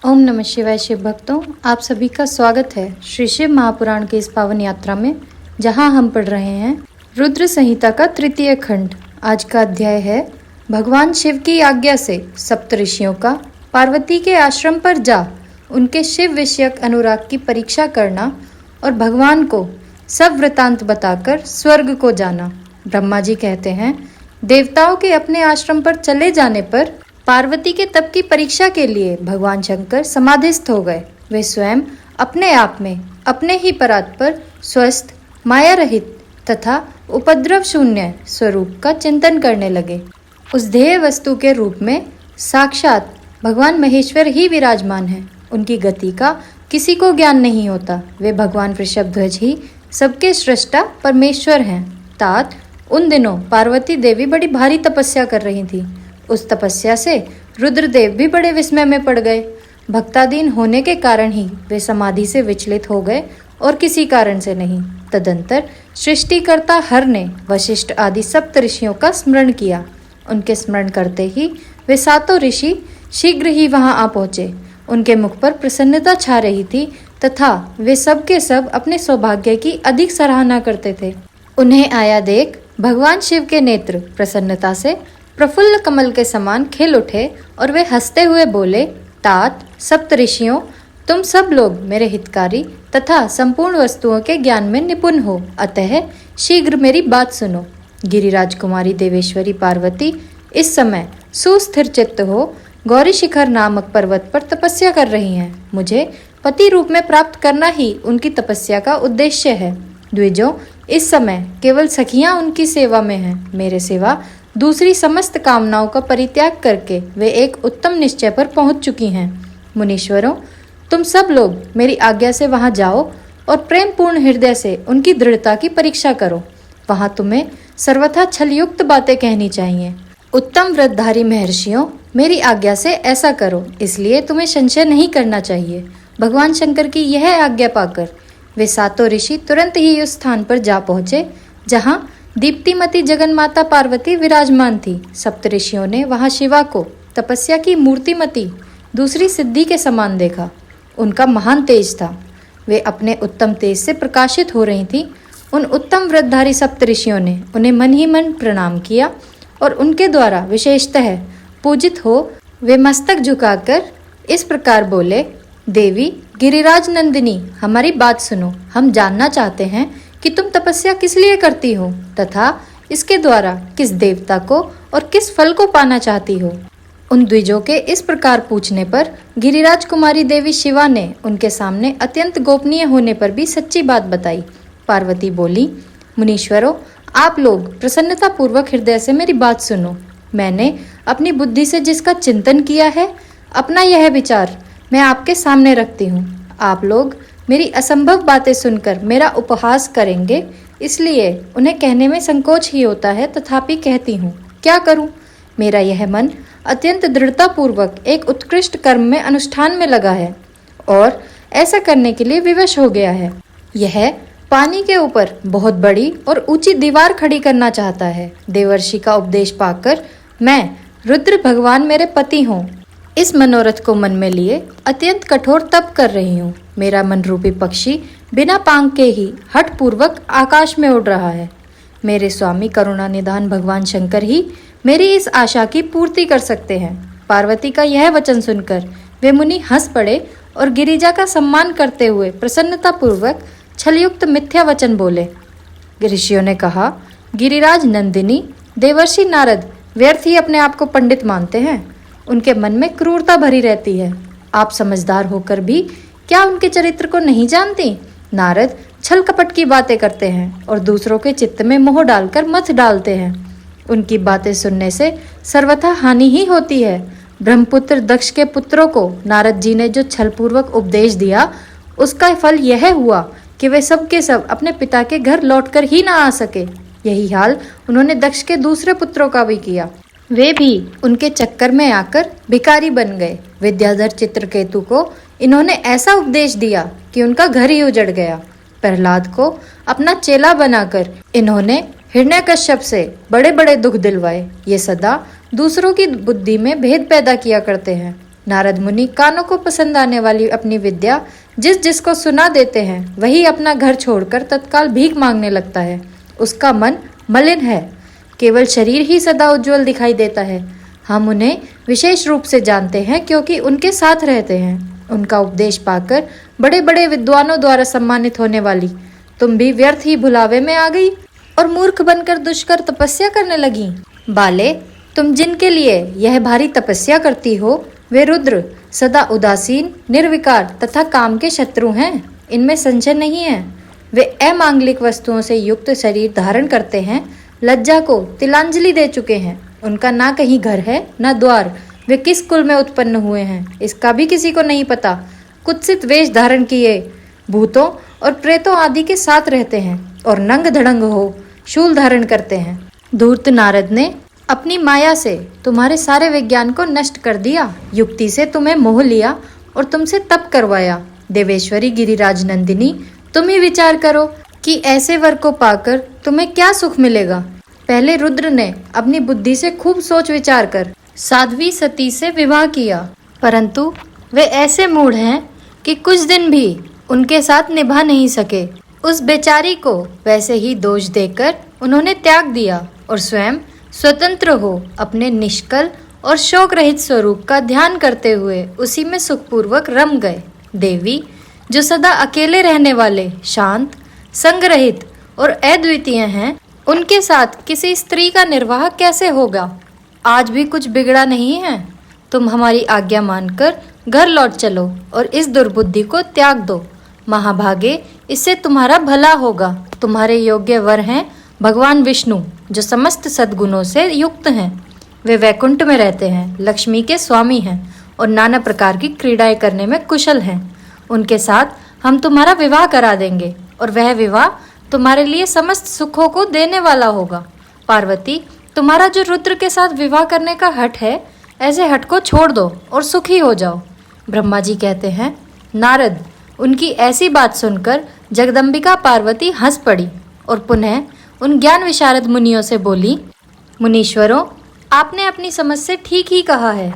ओम नमः शिवाय। शिव भक्तों, आप सभी का स्वागत है श्री शिव महापुराण की इस पावन यात्रा में, जहां हम पढ़ रहे हैं रुद्र संहिता का तृतीय खंड। आज का अध्याय है भगवान शिव की आज्ञा से सप्तऋषियों का पार्वती के आश्रम पर जा उनके शिव विषयक अनुराग की परीक्षा करना और भगवान को सब वृतांत बताकर स्वर्ग को जाना। ब्रह्मा जी कहते हैं, देवताओं के अपने आश्रम पर चले जाने पर पार्वती के तप की परीक्षा के लिए भगवान शंकर समाधिस्थ हो गए। वे स्वयं अपने आप में अपने ही परात पर स्वस्थ, माया रहित तथा उपद्रव शून्य स्वरूप का चिंतन करने लगे। उस ध्येय वस्तु के रूप में साक्षात भगवान महेश्वर ही विराजमान है। उनकी गति का किसी को ज्ञान नहीं होता। वे भगवान वृषभध्वज ही सबके सृष्टा परमेश्वर हैं। तात उन दिनों पार्वती देवी बड़ी भारी तपस्या कर रही थी। उस तपस्या से रुद्रदेव भी बड़े विस्मय में पड़ गए। भक्ताधीन होने के कारण ही वे समाधि से विचलित हो गए और किसी कारण से नहीं। तदंतर सृष्टिकर्ता हर ने वशिष्ठ आदि सप्त ऋषियों का स्मरण किया। उनके स्मरण करते ही वे सातों ऋषि शीघ्र ही वहां आ पहुंचे। उनके मुख पर प्रसन्नता छा रही थी तथा वे सब के सब अपने सौभाग्य की अधिक सराहना करते थे। उन्हें आया देख भगवान शिव के नेत्र प्रसन्नता से प्रफुल्ल कमल के समान खिल उठे और वे हंसते हुए बोले, तात सप्त ऋषियों, तुम सब लोग मेरे हितकारी तथा संपूर्ण वस्तुओं के ज्ञान में निपुण हो, अतः शीघ्र मेरी बात सुनो। गिरिराज कुमारी देवेश्वरी पार्वती इस समय सुस्थिर चित्त हो गौरी शिखर नामक पर्वत पर तपस्या कर रही हैं। मुझे पति रूप में प्राप्त करना ही उनकी तपस्या का उद्देश्य है। द्विजों, इस समय केवल सखियां उनकी सेवा में हैं। मेरे सेवा दूसरी समस्त कामनाओं का परित्याग करके वे एक उत्तम निश्चय पर पहुंच चुकी हैं। मुनीश्वरों, तुम सब लोग मेरी आज्ञा से वहां जाओ और प्रेम पूर्ण हृदय से उनकी दृढ़ता की परीक्षा करो। वहां तुम्हें सर्वथा छलयुक्त बातें कहनी चाहिए। उत्तम व्रतधारी महर्षियों, मेरी आज्ञा से ऐसा करो, इसलिए तुम्हें संशय नहीं करना चाहिए। भगवान शंकर की यह आज्ञा पाकर वे सातों ऋषि तुरंत ही उस स्थान पर जा पहुंचे जहां दीप्तिमती जगन्माता पार्वती विराजमान थी। सप्तऋषियों ने वहां शिवा को तपस्या की मूर्तिमती दूसरी सिद्धि के समान देखा। उनका महान तेज था। वे अपने उत्तम तेज से प्रकाशित हो रही थी। उन उत्तम व्रतधारी सप्तऋषियों ने उन्हें मन ही मन प्रणाम किया और उनके द्वारा विशेषतः पूजित हो वे मस्तक झुकाकर इस प्रकार बोले, देवी गिरिराज नंदिनी, हमारी बात सुनो। हम जानना चाहते हैं कि तुम तपस्या किस लिए करती हो तथा इसके द्वारा किस देवता को और किस फल को पाना चाहती हो। उन द्विजों के इस प्रकार पूछने पर गिरिराज कुमारी देवी शिवा ने उनके सामने अत्यंत गोपनीय होने पर भी सच्ची बात बताई। पार्वती बोली, मुनीश्वरों, आप लोग प्रसन्नता पूर्वक हृदय से मेरी बात सुनो। मैंने अपनी बुद्धि से जिसका चिंतन किया है, अपना यह विचार मैं आपके सामने रखती हूँ। आप लोग मेरी असंभव बातें सुनकर मेरा उपहास करेंगे, इसलिए उन्हें कहने में संकोच ही होता है, तथापि कहती हूँ। क्या करूँ? मेरा यह मन अत्यंत दृढ़ता पूर्वक एक उत्कृष्ट कर्म में अनुष्ठान में लगा है और ऐसा करने के लिए विवश हो गया है। यह पानी के ऊपर बहुत बड़ी और ऊंची दीवार खड़ी करना चाहता है। देवर्षि का उपदेश पाकर मैं, रुद्र भगवान मेरे पति हों, इस मनोरथ को मन में लिए अत्यंत कठोर तप कर रही हूँ। मेरा मन रूपी पक्षी बिना पांख के ही हठ पूर्वक आकाश में उड़ रहा है। मेरे स्वामी करुणा निधान भगवान शंकर ही मेरी इस आशा की पूर्ति कर सकते हैं। पार्वती का यह वचन सुनकर वे मुनि हंस पड़े और गिरिजा का सम्मान करते हुए प्रसन्नता पूर्वक छलयुक्त मिथ्या वचन बोले। ऋषियों ने कहा, गिरिराज नंदिनी, देवर्षि नारद व्यर्थ ही अपने आप को पंडित मानते हैं। उनके मन में क्रूरता भरी रहती है। आप समझदार होकर भी क्या उनके चरित्र को नहीं जानती? नारद छल कपट की बातें करते हैं और दूसरों के चित्त में मोह डालकर मत डालते हैं। उनकी बातें सुनने से सर्वथा हानि ही होती है। ब्रह्मपुत्र दक्ष के पुत्रों को नारद जी ने जो छलपूर्वक उपदेश दिया, उसका फल यह हुआ कि वे सब के सब अपने पिता के घर लौटकर ही ना आ सके। यही हाल उन्होंने दक्ष के दूसरे पुत्रों का भी किया। वे भी उनके चक्कर में आकर भिखारी बन गए। विद्याधर चित्रकेतु को इन्होंने ऐसा उपदेश दिया कि उनका घर ही उजड़ गया। प्रहलाद को अपना चेला बनाकर इन्होंने हिरण्यकश्यप से बड़े बड़े दुख दिलवाए। ये सदा दूसरों की बुद्धि में भेद पैदा किया करते हैं। नारद मुनि कानों को पसंद आने वाली अपनी विद्या जिस जिसको सुना देते हैं वही अपना घर छोड़कर तत्काल भीख मांगने लगता है। उसका मन मलिन है, केवल शरीर ही सदा उज्जवल दिखाई देता है। हम उन्हें विशेष रूप से जानते हैं क्योंकि उनके साथ रहते हैं। उनका उपदेश पाकर बड़े बड़े विद्वानों द्वारा सम्मानित होने वाली तुम भी व्यर्थ ही भुलावे में आ गई और मूर्ख बनकर दुष्कर तपस्या करने लगी। बाले, तुम जिनके लिए यह भारी तपस्या करती हो वे रुद्र सदा उदासीन, निर्विकार तथा काम के शत्रु हैं, इनमें संशय नहीं है। वे अमांगलिक वस्तुओं से युक्त शरीर धारण करते हैं, लज्जा को तिलांजलि दे चुके हैं। उनका ना कहीं घर है ना द्वार, वे किस कुल में उत्पन्न हुए हैं इसका भी किसी को नहीं पता। कुत्सित वेश धारण किए भूतों और प्रेतों आदि के साथ रहते हैं और नंग धड़ंग हो शूल धारण करते हैं। धूर्त नारद ने अपनी माया से तुम्हारे सारे विज्ञान को नष्ट कर दिया, युक्ति से तुम्हें मोह लिया और तुमसे तप करवाया। देवेश्वरी गिरिराज नंदिनी, तुम ही विचार करो कि ऐसे वर को पाकर तुम्हें क्या सुख मिलेगा। पहले रुद्र ने अपनी बुद्धि से खूब सोच विचार कर साध्वी सती से विवाह किया, परंतु वे ऐसे मूढ़ हैं कि कुछ दिन भी उनके साथ निभा नहीं सके। उस बेचारी को वैसे ही दोष देकर उन्होंने त्याग दिया और स्वयं स्वतंत्र हो अपने निष्कल और शोक रहित स्वरूप का ध्यान करते हुए उसी में सुखपूर्वक रम गए। देवी, जो सदा अकेले रहने वाले, शांत, संग रहित और अद्वितीय हैं, उनके साथ किसी स्त्री का निर्वाह कैसे होगा? आज भी कुछ बिगड़ा नहीं है। तुम हमारी आज्ञा मानकर घर लौट चलो और इस दुर्बुद्धि को त्याग दो। महाभागे, इससे तुम्हारा भला होगा। तुम्हारे योग्य वर हैं भगवान विष्णु, जो समस्त सद्गुणों से युक्त हैं। वे वैकुंठ में रहते हैं, लक्ष्मी के स्वामी हैं और नाना प्रकार की क्रीड़ाएं करने में कुशल हैं। उनके साथ हम तुम्हारा विवाह करा देंगे और वह विवाह तुम्हारे लिए समस्त सुखों को देने वाला होगा। पार्वती, तुम्हारा जो रुद्र के साथ विवाह करने का हठ है, ऐसे हठ को छोड़ दो और सुखी हो जाओ। ब्रह्मा जी कहते हैं, नारद, उनकी ऐसी बात सुनकर जगदम्बिका पार्वती हंस पड़ी और पुनः उन ज्ञान विशारद मुनियों से बोली, मुनीश्वरों, आपने अपनी समझ से ठीक ही कहा है,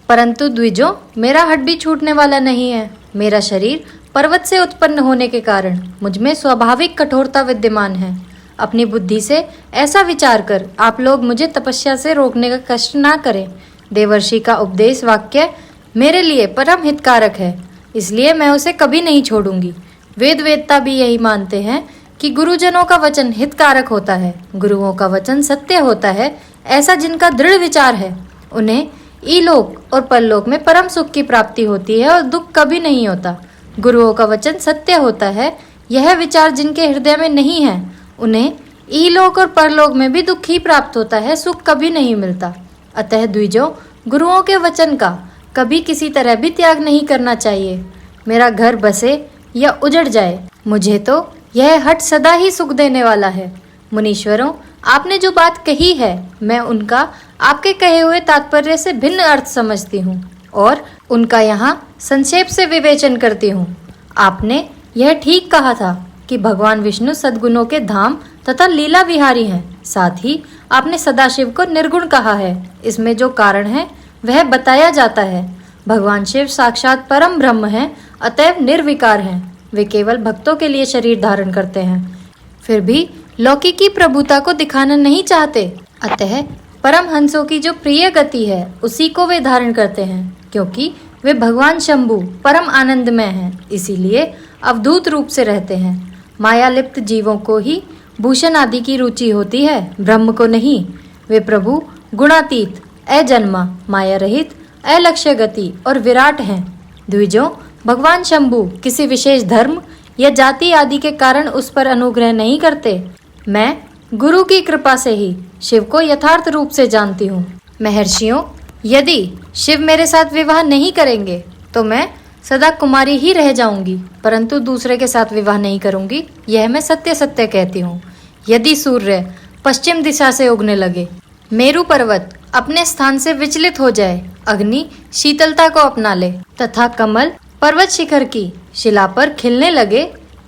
परंतु द्विजों, मेरा हठ भी छूटने वाला नहीं है। मेरा शरीर पर्वत से उत्पन्न होने के कारण मुझ में स्वाभाविक कठोरता विद्यमान है। अपनी बुद्धि से ऐसा विचार कर आप लोग मुझे तपस्या से रोकने का कष्ट ना करें। देवर्षि का उपदेश वाक्य मेरे लिए परम हितकारक है, इसलिए मैं उसे कभी नहीं छोड़ूंगी। वेद वेदता भी यही मानते हैं कि गुरुजनों का वचन हितकारक होता है, गुरुओं का वचन सत्य होता है। ऐसा जिनका दृढ़ विचार है, उन्हें इलोक और परलोक में परम सुख की प्राप्ति होती है और दुख कभी नहीं होता। गुरुओं का वचन सत्य होता है, यह विचार जिनके हृदय में नहीं है, उन्हें इलोक और परलोक में भी दुख ही प्राप्त होता है, सुख कभी नहीं मिलता। अतः द्विजों, गुरुओं के वचन का कभी किसी तरह भी त्याग नहीं करना चाहिए। मेरा घर बसे या उजड़ जाए, मुझे तो यह हठ सदा ही सुख देने वाला है। मुनीश्वरों, आपने जो बात कही है, मैं उनका आपके कहे हुए तात्पर्य से भिन्न अर्थ समझती हूँ और उनका यहाँ संक्षेप से विवेचन करती हूँ। आपने यह ठीक कहा था कि भगवान विष्णु सद्गुणों के धाम तथा लीला विहारी हैं। साथ ही आपने सदाशिव को निर्गुण कहा है। इसमें जो कारण है वह बताया जाता है। भगवान शिव साक्षात परम ब्रह्म हैं, अतएव निर्विकार हैं। वे केवल भक्तों के लिए शरीर धारण करते हैं, फिर भी लौकिकी प्रभुता को दिखाना नहीं चाहते। अतः परम हंसों की जो प्रिय गति है उसी को वे धारण करते हैं, क्योंकि वे भगवान शंभु परम आनंदमय हैं, इसीलिए अवधूत रूप से रहते हैं। माया लिप्त जीवों को ही भूषण आदि की रुचि होती है, ब्रह्म को नहीं। वे प्रभु गुणातीत, अजन्मा, माया रहित, अलक्ष्य गति और विराट हैं। द्विजों, भगवान शंभु किसी विशेष धर्म या जाति आदि के कारण उस पर अनुग्रह नहीं करते। मैं गुरु की कृपा से ही शिव को यथार्थ रूप से जानती हूँ। महर्षियों, यदि शिव मेरे साथ विवाह नहीं करेंगे तो मैं सदा कुमारी ही रह जाऊंगी, परंतु दूसरे के साथ विवाह नहीं करूंगी, यह मैं सत्य सत्य कहती हूँ। यदि सूर्य पश्चिम दिशा से उगने लगे, मेरु पर्वत अपने स्थान से विचलित हो जाए, अग्नि शीतलता को अपना ले तथा कमल पर्वत शिखर की शिला पर खिलने लगे,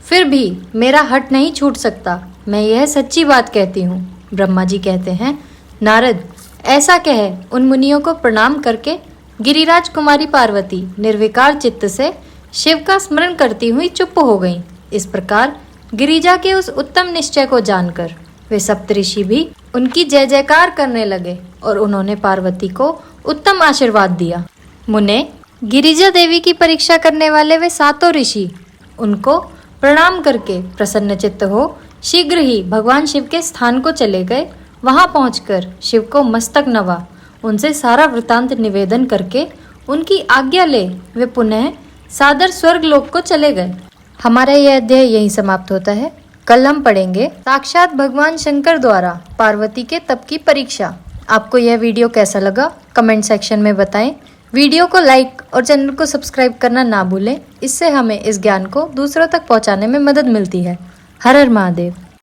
फिर भी मेरा हठ नहीं छूट सकता। मैं यह सच्ची बात कहती हूँ। ब्रह्मा जी कहते हैं, नारद, ऐसा कह उन मुनियों को प्रणाम करके गिरिराज कुमारी पार्वती निर्विकार चित्त से शिव का स्मरण करती हुई चुप हो गईं। इस प्रकार गिरिजा के उस उत्तम निश्चय को जानकर वे सप्तऋषि भी उनकी जय जयकार करने लगे और उन्होंने पार्वती को उत्तम आशीर्वाद दिया। मुने, गिरिजा देवी की परीक्षा करने वाले वे सातों ऋषि उनको प्रणाम करके प्रसन्न चित्त हो शीघ्र ही भगवान शिव के स्थान को चले गए। वहां पहुंचकर शिव को मस्तक नवा उनसे सारा वृतांत निवेदन करके उनकी आज्ञा ले वे पुनः सादर स्वर्ग लोक को चले गए। हमारा यह अध्याय यहीं समाप्त होता है। कल हम पढ़ेंगे साक्षात भगवान शंकर द्वारा पार्वती के तप की परीक्षा। आपको यह वीडियो कैसा लगा कमेंट सेक्शन में बताएं। वीडियो को लाइक और चैनल को सब्सक्राइब करना ना भूलें। इससे हमें इस ज्ञान को दूसरों तक पहुंचाने में मदद मिलती है। हर हर महादेव।